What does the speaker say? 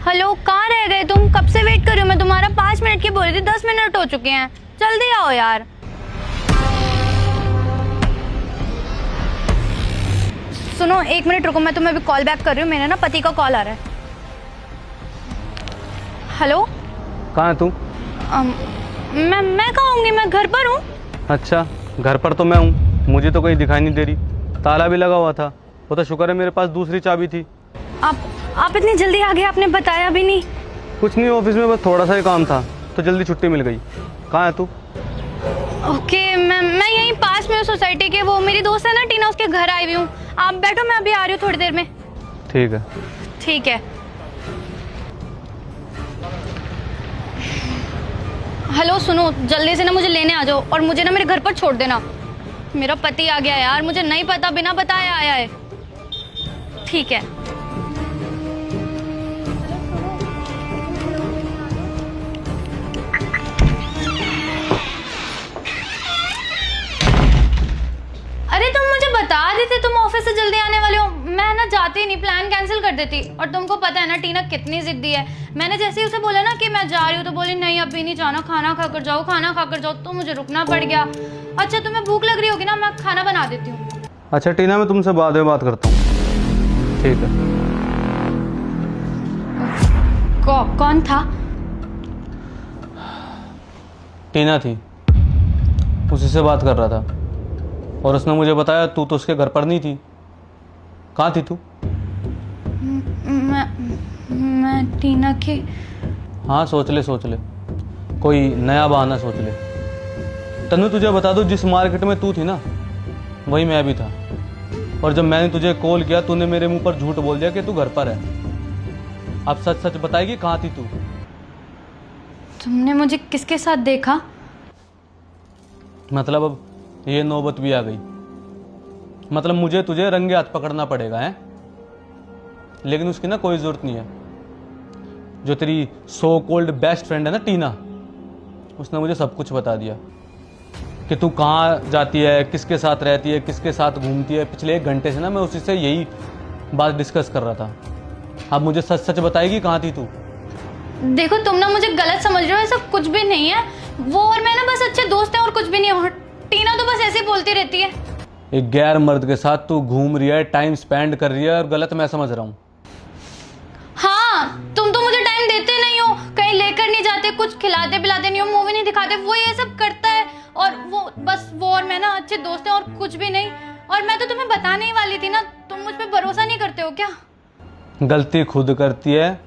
Hello, कहाँ रह गए तुम? कब से वेट कर रही हूँ मैं तुम्हारा। 5 मिनट की बोल रही थी, 10 मिनट हो चुके हैं। जल्दी आओ यार। सुनो, 1 मिनट रुको, मैं तुम्हें अभी कॉल बैक कर रही हूँ। मेरे ना पति का कॉल आ रहा है। हेलो। कहाँ है तू? मैं कहाँ होंगी? मैं घर पर हूँ। अच्छा, घर पर तो मैं हूँ, मुझे तो कहीं दिखाई नहीं दे रही। ताला भी लगा हुआ था। वो तो शुक्र है मेरे पास दूसरी चाबी थी। आप इतनी जल्दी आ गए, आपने बताया भी नहीं। कुछ नहीं, ऑफिस में बस थोड़ा सा ही काम था तो जल्दी छुट्टी मिल गई। कहाँ है तू? ओके, मैं यहीं पास में हूँ सोसाइटी के। वो मेरी दोस्त है ना टीना, उसके घर आई हुई हूँ। आप बैठो, मैं अभी आ रही हूँ थोड़ी देर में। ठीक है। ठीक है। हेलो सुनो, जल्दी से ना मुझे लेने आ जाओ और मुझे ना मेरे घर पर छोड़ देना। मेरा पति आ गया यार, मुझे नहीं पता, बिना बताए आया है। ठीक है। अरे तुम मुझे बता देते तुम ऑफिस से जल्दी आने वाले हो, मैं ना जाती नहीं, प्लान कैंसिल कर देती। और तुमको पता है ना टीना कितनी जिद्दी है। मैंने जैसे ही उसे बोला ना कि मैं जा रही हूँ तो बोली नहीं अभी नहीं जाना, खाना खाकर जाओ, खाना खाकर जाओ। तो मुझे रुकना पड़ गया। अच्छा तुम्हें भूख लग रही होगी ना, मैं खाना बना देती हूँ। अच्छा टीना, मैं तुमसे बाद में बात करता हूँ। ठीक है। कौन था? टीना थी, उसी से बात कर रहा था और उसने मुझे बताया तू तो उसके घर पर नहीं थी। कहाँ थी तू? मैं टीना की। हाँ, सोच ले, कोई नया बहाना सोच ले। तन्नू तुझे बता दूँ, जिस मार्केट में तू थी ना वही मैं भी था। और जब मैंने तुझे कॉल किया तूने मेरे मुंह पर झूठ बोल दिया कि तू घर पर है। अब सच सच बताएगी कहाँ थी तू? तुमने मुझे किसके साथ देखा? मतलब अब ये नौबत भी आ गई। मतलब मुझे तुझे रंगे हाथ पकड़ना पड़ेगा है? लेकिन उसकी ना कोई जरूरत नहीं है। जो तेरी सो कॉल्ड बेस्ट फ्रेंड है ना टीना, उसने मुझे सब कुछ बता दिया कि तू कहाँ जाती है, किसके साथ रहती है, किसके साथ घूमती है। पिछले 1 घंटे से ना मैं उसी से यही बात डिस्कस कर रहा था। अब मुझे सच सच बताएगी कहाँ थी तू? देखो तुम ना मुझे गलत समझ रहे हो, ऐसा कुछ भी नहीं है। वो और मैं ना बस अच्छे दोस्त हैं और कुछ भी नहीं है। टीना तो बस ऐसे ही बोलती रहती है। एक गैर मर्द के साथ तू घूम रही है, टाइम स्पेंड कर रही है और गलत मैं समझ रहा हूँ। हाँ, तुम तो मुझे टाइम देते नहीं हो, कहीं लेकर नहीं जाते, कुछ खिलाते पिलाते नहीं हो, मूवी नहीं दिखाते। वो ये सब करता है और वो और मैं ना अच्छे दोस्त हैं और कुछ भी नहीं। और मैं तो तुम्हें बताने ही वाली थी ना, तुम मुझ पे भरोसा नहीं करते हो क्या? गलती खुद करती है